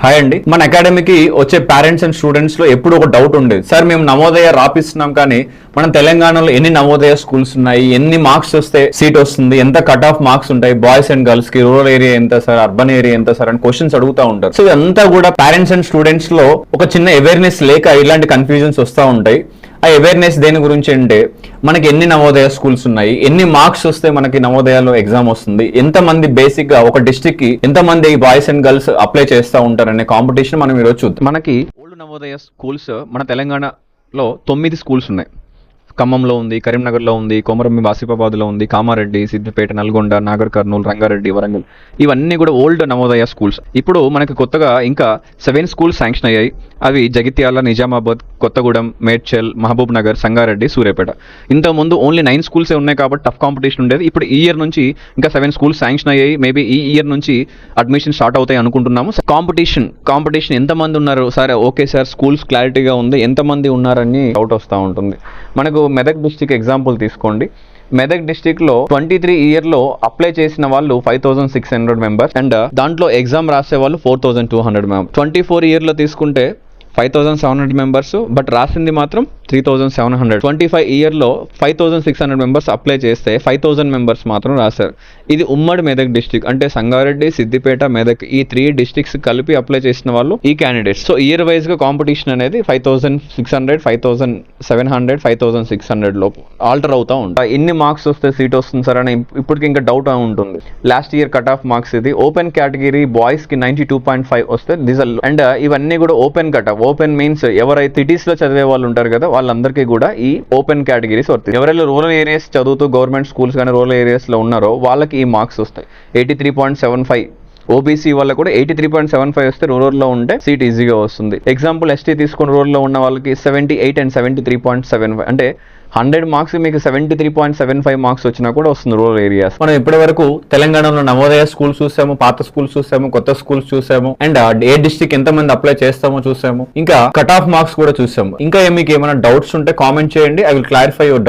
Hi అండి. మన అకాడమీకి వచ్చే పేరెంట్స్ అండ్ స్టూడెంట్స్ లో ఎప్పుడు ఒక డౌట్ ఉండేది, సార్ మేము నవోదయ రాపిస్తున్నాం కానీ మనం తెలంగాణలో ఎన్ని నవోదయ స్కూల్స్ ఉన్నాయి, ఎన్ని మార్క్స్ వస్తే సీట్ వస్తుంది, ఎంత కట్ ఆఫ్ మార్క్స్ ఉంటాయి బాయ్స్ అండ్ గర్ల్స్ కి, రూరల్ ఏరియా ఎంత సార్, అర్బన్ ఏరియా ఎంత సార్ అని క్వశ్చన్స్ అడుగుతా ఉంటారు. సో ఇదంతా కూడా పేరెంట్స్ అండ్ స్టూడెంట్స్ లో ఒక చిన్న అవేర్నెస్ లేక ఇలాంటి కన్ఫ్యూజన్స్ వస్తూ ఉంటాయి. ఆ అవేర్నెస్ దేని గురించి అంటే మనకి ఎన్ని నవోదయ స్కూల్స్ ఉన్నాయి, ఎన్ని మార్క్స్ వస్తే మనకి నవోదయాలో ఎగ్జామ్ వస్తుంది, ఎంతమంది బేసిక్ గా ఒక డిస్ట్రిక్ట్ కి ఎంతమంది బాయ్స్ అండ్ గర్ల్స్ అప్లై చేస్తూ ఉంటారు అనే కాంపిటీషన్ మనం ఈరోజు చూద్దాం. మనకి ఓల్డ్ నవోదయ స్కూల్స్ మన తెలంగాణలో 9 స్కూల్స్ ఉన్నాయి. ఖమ్మంలో ఉంది, కరీంనగర్లో ఉంది, కొమరంభీం ఆసిఫాబాద్లో ఉంది, కామారెడ్డి, సిద్దిపేట, నల్గొండ, నాగర్ కర్నూలు, రంగారెడ్డి, వరంగల్, ఇవన్నీ కూడా ఓల్డ్ నవోదయ స్కూల్స్. ఇప్పుడు మనకి కొత్తగా ఇంకా 7 స్కూల్స్ శాంక్షన్ అయ్యాయి. అవి జగిత్యాల, నిజామాబాద్, కొత్తగూడెం, మేడ్చల్, మహబూబ్ నగర్, సంగారెడ్డి, సూర్యాపేట. ఇంతకుముందు ఓన్లీ 9 స్కూల్సే ఉన్నాయి కాబట్టి టఫ్ కాంపిటీషన్ ఉండేది. ఇప్పుడు ఈ ఇయర్ నుంచి ఇంకా 7 స్కూల్స్ శాంక్షన్ అయ్యాయి. మేబీ ఈ ఇయర్ నుంచి అడ్మిషన్ స్టార్ట్ అవుతాయి అనుకుంటున్నాము. కాంపిటీషన్ ఎంతమంది ఉన్నారు సరే, ఓకే సార్ స్కూల్స్ క్లారిటీగా ఉంది, ఎంతమంది ఉన్నారని డౌట్ వస్తూ ఉంటుంది. మనకు మెదక్ డిస్టిక్ ఎగ్జాంపుల్ తీసుకోండి. మెదక్ డిస్టిక్ లో 23 ఇయర్ లో అప్లై చేసిన వాళ్ళు 5600 మెంబర్స్ అండ్ దాంట్లో ఎగ్జామ్ రాసే వాళ్ళు 4200 మెంబర్స్. 24 ఇయర్ లో తీసుకుంటే 5700 మెంబర్స్, బట్ రాసింది మాత్రం 3700. 25 ఇయర్ లో 5600 మెంబర్స్ అప్లై చేస్తే 5000 మెంబర్స్ మాత్రం రాశారు. ఇది ఉమ్మడి మెదక్ డిస్టిక్, అంటే సంగారెడ్డి, సిద్దిపేట, మెదక్, ఈ 3 డిస్ట్రిక్ట్స్ కలిపి అప్లై చేసిన వాళ్ళు ఈ క్యాండిడేట్స్. సో ఇయర్ వైజ్ గా కాంపిటీషన్ అనేది 5600, 5700, 5600 లోపు ఆల్టర్ అవుతా ఉంటాయి. ఎన్ని మార్క్స్ వస్తే సీట్ వస్తుంది సార్ అని ఇప్పటికి ఇంకా డౌట్ ఉంటుంది. Last year cut off marks ఇది. ఓపెన్ కేటగిరీ బాయ్స్ కి 92.5 వస్తే అండ్ ఇవన్నీ కూడా open cut off. Open means ఎవరైతే సిటీస్ లో చదివే వాళ్ళు ఉంటారు కదా, వాళ్ళందరికీ కూడా ఈ ఓపెన్ కేటగిరీస్ వస్తాయి. ఎవరైనా రూరల్ ఏరియాస్ చదువుతూ గవర్నమెంట్ స్కూల్స్ కానీ రూరల్ ఏరియాస్ లో ఉన్నారో వాళ్ళకి ఈ మార్క్స్ వస్తాయి. 83.75. ఓబీసీ వాళ్ళకి కూడా 83.75 వస్తే రూరల్లో ఉంటే సీట్ ఈజీగా వస్తుంది. ఎగ్జాంపుల్ ఎస్టీ తీసుకుని రూరల్లో ఉన్న వాళ్ళకి 78 అండ్ 73.75, అంటే 100 మార్క్స్ మీకు 73.75 మార్క్స్ వచ్చినా కూడా వస్తుంది రూరల్ ఏరియాస్. మనం ఇప్పటి వరకు తెలంగాణలో నవోదయ స్కూల్స్ చూసాము, పాత స్కూల్స్ చూసాము, కొత్త స్కూల్స్ చూసాము, అండ్ ఏ డిస్ట్రిక్ట్ ఎంత మంది అప్లై చేస్తామో చూసాము, ఇంకా కట్ ఆఫ్ మార్క్స్ కూడా చూసాము. ఇంకా మీకు ఏమైనా డౌట్స్ ఉంటే కామెంట్ చేయండి, I will clarify your doubt.